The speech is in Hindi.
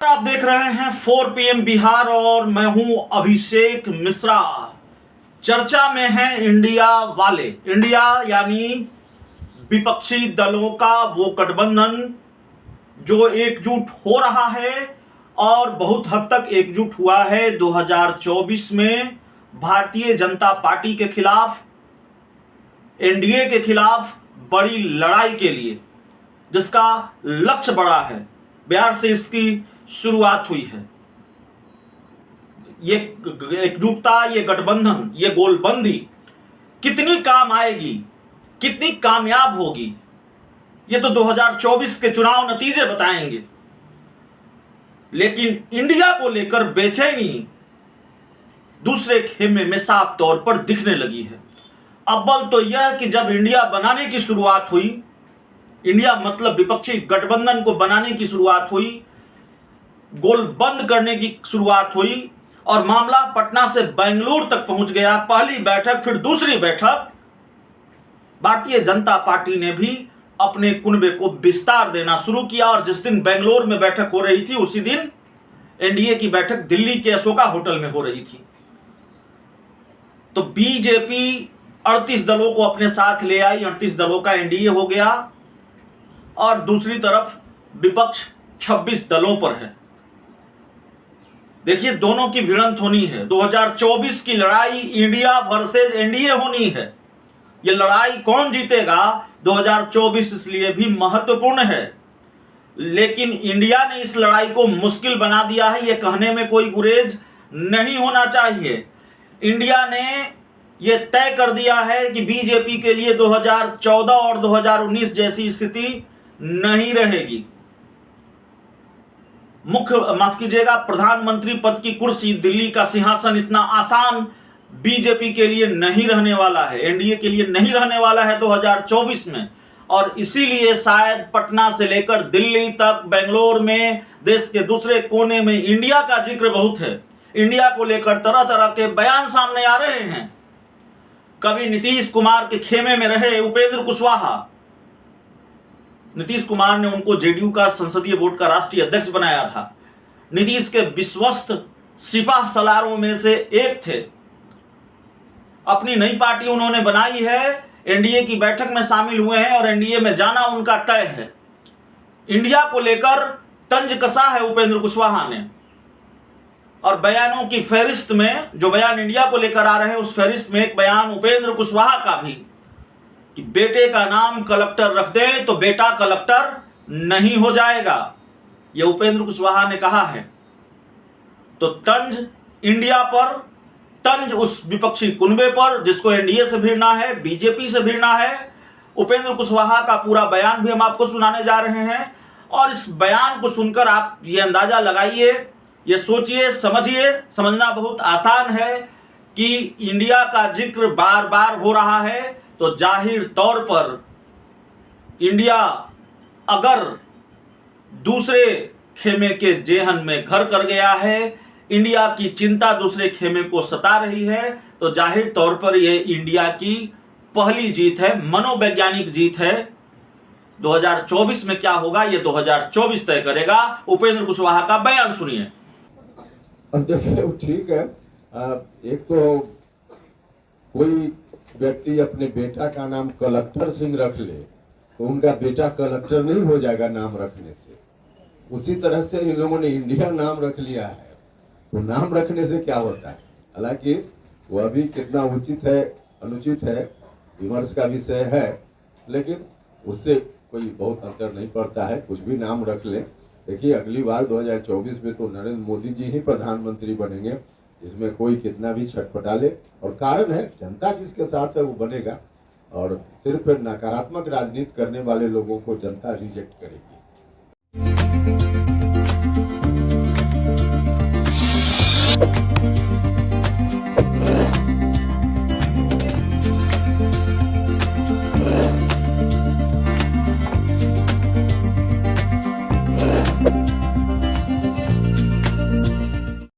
आप देख रहे हैं 4 PM बिहार और मैं हूं अभिषेक मिश्रा। चर्चा में है इंडिया वाले। इंडिया यानी विपक्षी दलों का वो गठबंधन जो एकजुट हो रहा है और बहुत हद तक एकजुट हुआ है 2024 में भारतीय जनता पार्टी के खिलाफ, एनडीए के खिलाफ बड़ी लड़ाई के लिए, जिसका लक्ष्य बड़ा है। बिहार से इसकी शुरुआत हुई है। ये एकजुटता, ये गठबंधन, ये गोलबंदी कितनी काम आएगी, कितनी कामयाब होगी, ये तो 2024 के चुनाव नतीजे बताएंगे। लेकिन इंडिया को लेकर बेचैनी दूसरे खेमे में साफ तौर पर दिखने लगी है। अव्वल तो यह कि जब इंडिया बनाने की शुरुआत हुई, इंडिया मतलब विपक्षी गठबंधन को बनाने की शुरुआत हुई, गोल बंद करने की शुरुआत हुई और मामला पटना से बेंगलुरु तक पहुंच गया। पहली बैठक, फिर दूसरी बैठक, भारतीय जनता पार्टी ने भी अपने कुनबे को विस्तार देना शुरू किया और जिस दिन बेंगलुरु में बैठक हो रही थी उसी दिन एनडीए की बैठक दिल्ली के अशोका होटल में हो रही थी। तो बीजेपी 38 दलों को अपने साथ ले आई, 38 दलों का एनडीए हो गया और दूसरी तरफ विपक्ष 26 दलों पर है। देखिए, दोनों की भिड़ंत होनी है। 2024 की लड़ाई इंडिया वर्सेस एनडीए होनी है। ये लड़ाई कौन जीतेगा 2024 इसलिए भी महत्वपूर्ण है। लेकिन इंडिया ने इस लड़ाई को मुश्किल बना दिया है, ये कहने में कोई गुरेज नहीं होना चाहिए। इंडिया ने ये तय कर दिया है कि बीजेपी के लिए 2014 और 2019 जैसी स्थिति नहीं रहेगी। माफ कीजिएगा, प्रधानमंत्री पद की कुर्सी, दिल्ली का सिंहासन इतना आसान बीजेपी के लिए नहीं रहने वाला है, एनडीए के लिए नहीं रहने वाला है 2024 में। और इसीलिए शायद पटना से लेकर दिल्ली तक, बेंगलोर में, देश के दूसरे कोने में इंडिया का जिक्र बहुत है। इंडिया को लेकर तरह तरह के बयान सामने आ रहे हैं। कभी नीतीश कुमार के खेमे में रहे उपेंद्र कुशवाहा, नीतीश कुमार ने उनको जेडीयू का संसदीय बोर्ड का राष्ट्रीय अध्यक्ष बनाया था। नीतीश के विश्वस्त सिपाह सलारों में से एक थे। अपनी नई पार्टी उन्होंने बनाई है, एनडीए की बैठक में शामिल हुए हैं और एनडीए में जाना उनका तय है। इंडिया को लेकर तंज कसा है उपेंद्र कुशवाहा ने और बयानों की फहरिस्त में जो बयान इंडिया को लेकर आ रहे हैं उस फहरिस्त में एक बयान उपेंद्र कुशवाहा का भी कि बेटे का नाम कलेक्टर रख दें तो बेटा कलेक्टर नहीं हो जाएगा, ये उपेंद्र कुशवाहा ने कहा है। तो तंज इंडिया पर, तंज उस विपक्षी कुनबे पर जिसको एनडीए से भिड़ना है, बीजेपी से भिड़ना है। उपेंद्र कुशवाहा का पूरा बयान भी हम आपको सुनाने जा रहे हैं और इस बयान को सुनकर आप ये अंदाजा लगाइए, ये सोचिए, समझिए। समझना बहुत आसान है कि इंडिया का जिक्र बार बार हो रहा है तो जाहिर तौर पर इंडिया अगर दूसरे खेमे के जेहन में घर कर गया है, इंडिया की चिंता दूसरे खेमे को सता रही है, तो जाहिर तौर पर यह इंडिया की पहली जीत है, मनोवैज्ञानिक जीत है। 2024 में क्या होगा ये 2024 तय करेगा। उपेंद्र कुशवाहा का बयान सुनिए। अब देखिए, ठीक है, एक तो कोई व्यक्ति अपने बेटा का नाम कलेक्टर सिंह रख ले तो उनका बेटा कलेक्टर नहीं हो जाएगा नाम रखने से। उसी तरह से इन लोगों ने इंडिया नाम रख लिया है, तो नाम रखने से क्या होता है। हालांकि वह भी कितना उचित है अनुचित है विमर्श का विषय है, लेकिन उससे कोई बहुत अंतर नहीं पड़ता है, कुछ भी नाम रख ले। देखिए, अगली बार 2024 में तो नरेंद्र मोदी जी ही प्रधानमंत्री बनेंगे, इसमें कोई कितना भी छटपटा ले। और कारण है, जनता जिसके साथ है वो बनेगा और सिर्फ नकारात्मक राजनीति करने वाले लोगों को जनता रिजेक्ट करेगी।